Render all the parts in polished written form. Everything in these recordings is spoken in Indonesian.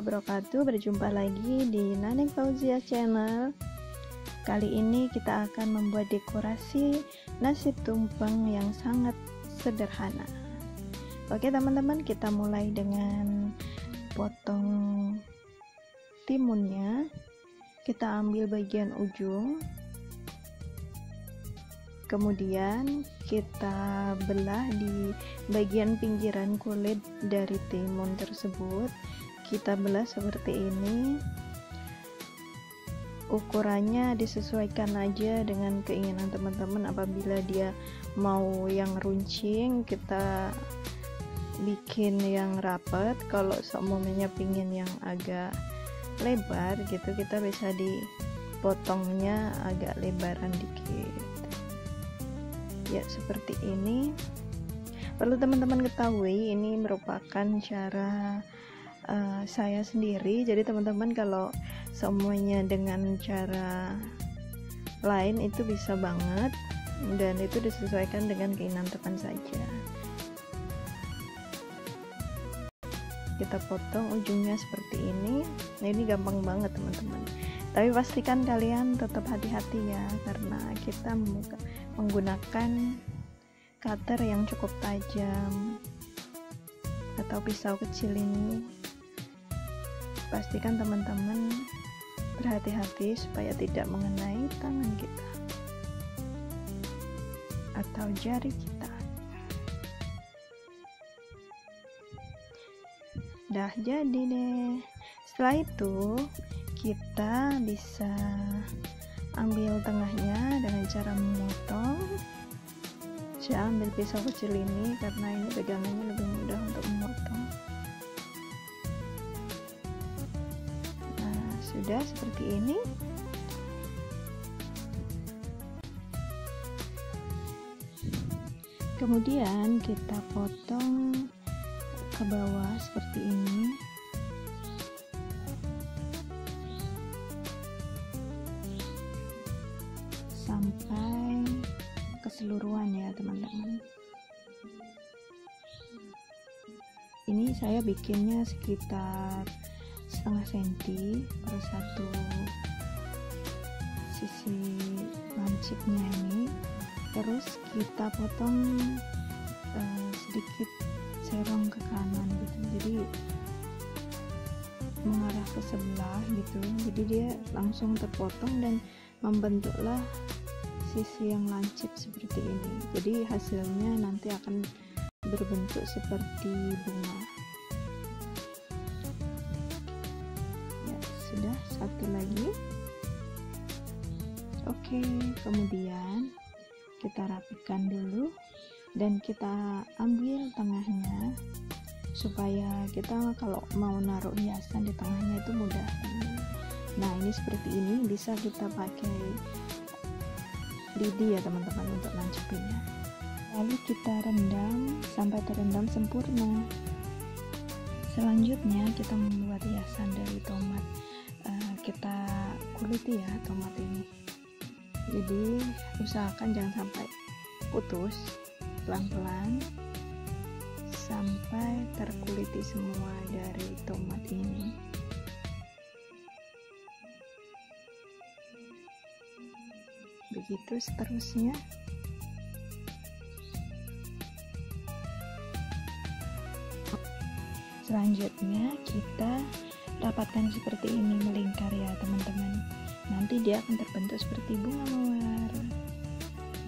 wabarakatuh. Berjumpa lagi di Naneng Fauzia Channel. Kali ini kita akan membuat dekorasi nasi tumpeng yang sangat sederhana. Oke teman-teman, kita mulai dengan potong timunnya. Kita ambil bagian ujung, kemudian kita belah di bagian pinggiran kulit dari timun tersebut. Kita belah seperti ini. Ukurannya disesuaikan aja dengan keinginan teman-teman. Apabila dia mau yang runcing, kita bikin yang rapat. Kalau semuanya pingin yang agak lebar gitu, kita bisa dipotongnya agak lebaran dikit ya, seperti ini. Perlu teman-teman ketahui, ini merupakan cara saya sendiri. Jadi teman-teman kalau semuanya dengan cara lain itu bisa banget, dan itu disesuaikan dengan keinginan teman saja. Kita potong ujungnya seperti ini. Nah, ini gampang banget teman-teman, tapi pastikan kalian tetap hati-hati ya, karena kita menggunakan cutter yang cukup tajam atau pisau kecil ini. Pastikan teman-teman berhati-hati supaya tidak mengenai tangan kita atau jari kita. Dah jadi deh. Setelah itu kita bisa ambil tengahnya dengan cara memotong. Saya ambil pisau kecil ini karena ini pegangannya lebih mudah untuk memotong. Nah, sudah seperti ini. Kemudian kita potong ke bawah seperti ini. Sampai keseluruhan ya teman-teman. Ini saya bikinnya sekitar setengah senti per satu sisi lancipnya ini. Terus kita potong sedikit serong ke kanan gitu, jadi mengarah ke sebelah gitu. Jadi dia langsung terpotong dan membentuklah sisi yang lancip seperti ini. Jadi hasilnya nanti akan berbentuk seperti bunga. Ya, sudah. Satu lagi. Oke, kemudian kita rapikan dulu dan kita ambil tengahnya supaya kita kalau mau naruh hiasan di tengahnya itu mudah. Nah, ini seperti ini, bisa kita pakai lidi ya teman-teman untuk lancipinnya. Lalu kita rendam sampai terendam sempurna. Selanjutnya kita membuat hiasan dari tomat. Kita kuliti ya tomat ini. Jadi usahakan jangan sampai putus, pelan-pelan sampai terkuliti semua dari tomat ini. Begitu seterusnya. Selanjutnya kita rapatkan seperti ini, melingkar ya teman-teman. Nanti dia akan terbentuk seperti bunga mawar.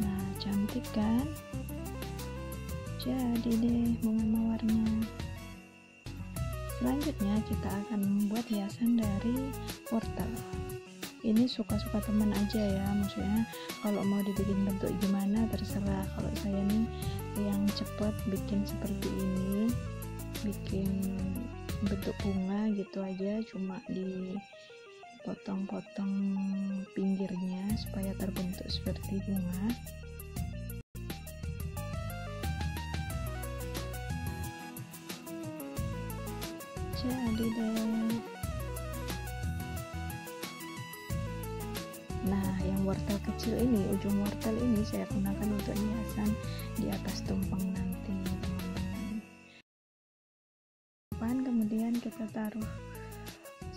Nah, cantik kan? Jadi deh bunga mawarnya. Selanjutnya kita akan membuat hiasan dari wortel. Ini suka-suka teman aja ya, maksudnya kalau mau dibikin bentuk gimana terserah. Kalau saya nih yang cepat bikin seperti ini, bikin bentuk bunga gitu aja, cuma dipotong-potong pinggirnya supaya terbentuk seperti bunga. Jadi deh. Nah, yang wortel kecil ini, ujung wortel ini saya gunakan untuk hiasan di atas tumpeng nanti teman-teman. Kemudian kita taruh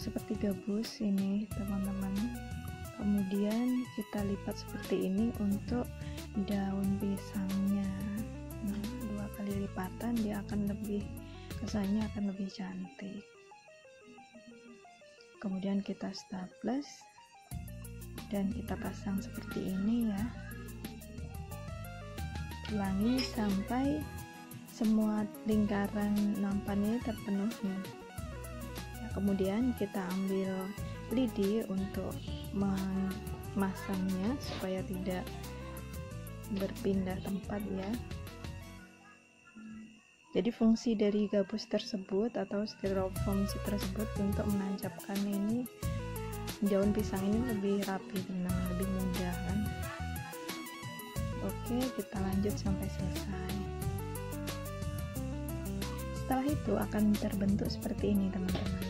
seperti gabus ini teman-teman. Kemudian kita lipat seperti ini untuk daun pisangnya. Nah, 2 kali lipatan dia akan lebih, kesannya akan lebih cantik. Kemudian kita staples dan kita pasang seperti ini ya. Ulangi sampai semua lingkaran nampan ini terpenuhi. Nah, kemudian kita ambil lidi untuk memasangnya supaya tidak berpindah tempat ya. Jadi fungsi dari gabus tersebut atau styrofoam tersebut untuk menancapkan ini daun pisang ini lebih rapi, lebih mudah kan. Oke, kita lanjut sampai selesai. Setelah itu akan terbentuk seperti ini teman-teman.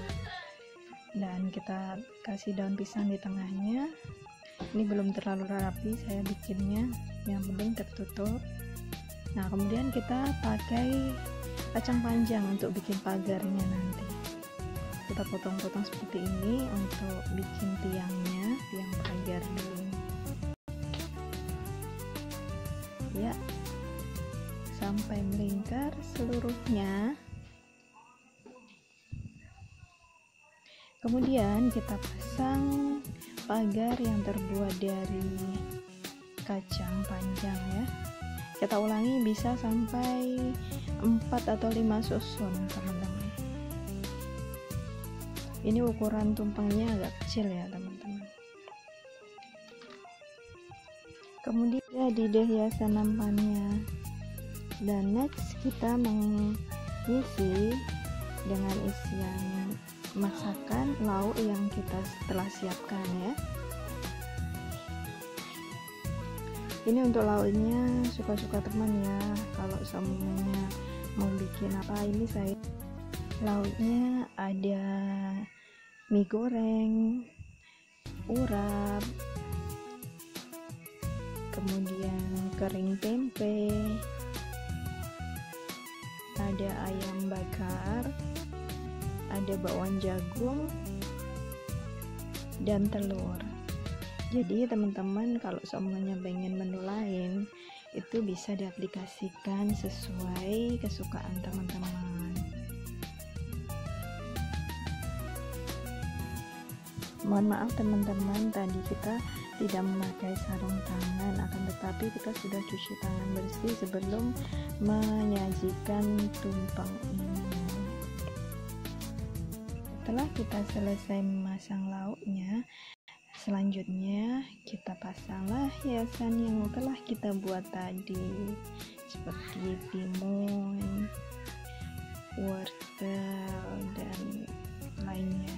Dan kita kasih daun pisang di tengahnya. Ini belum terlalu rapi saya bikinnya, yang penting tertutup. Nah, kemudian kita pakai kacang panjang untuk bikin pagarnya nanti. Kita potong-potong seperti ini untuk bikin tiangnya, tiang pagar dulu ya, sampai melingkar seluruhnya. Kemudian kita pasang pagar yang terbuat dari kacang panjang ya. Kita ulangi bisa sampai 4 atau 5 susun teman-teman. Ini ukuran tumpengnya agak kecil ya teman-teman. Kemudian jadi deh hiasan nampannya. Dan next kita mengisi dengan isian masakan lauk yang kita telah siapkan ya. Ini untuk lauknya suka-suka teman ya. Kalau semuanya mau bikin apa, ini saya lauknya ada mie goreng, urap, kemudian kering tempe, ada ayam bakar, ada bakwan jagung, dan telur. Jadi teman-teman kalau semuanya pengen menu lain itu bisa diaplikasikan sesuai kesukaan teman-teman. Mohon maaf teman-teman, tadi kita tidak memakai sarung tangan, akan tetapi kita sudah cuci tangan bersih sebelum menyajikan tumpeng ini. Setelah kita selesai memasang lauknya, selanjutnya kita pasanglah hiasan yang telah kita buat tadi, seperti timun, wortel, dan lainnya.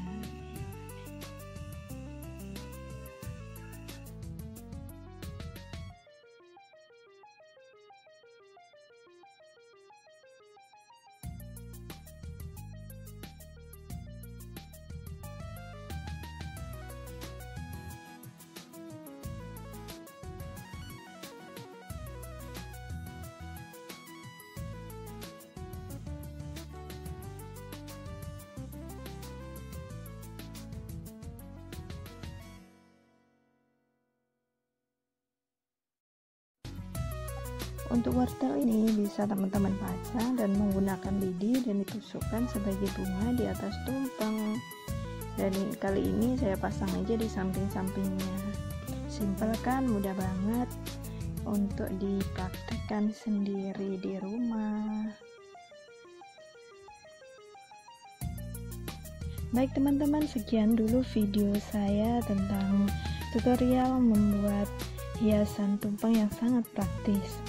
Untuk wortel ini bisa teman-teman pasang dan menggunakan lidi dan ditusukkan sebagai bunga di atas tumpeng. Dan kali ini saya pasang aja di samping-sampingnya. Simpel kan, mudah banget untuk dipraktekkan sendiri di rumah. Baik teman-teman, sekian dulu video saya tentang tutorial membuat hiasan tumpeng yang sangat praktis.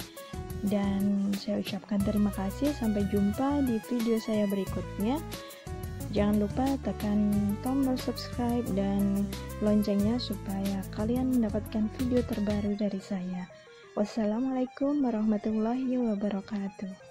Dan saya ucapkan terima kasih, sampai jumpa di video saya berikutnya. Jangan lupa tekan tombol subscribe dan loncengnya supaya kalian mendapatkan video terbaru dari saya. Wassalamualaikum warahmatullahi wabarakatuh.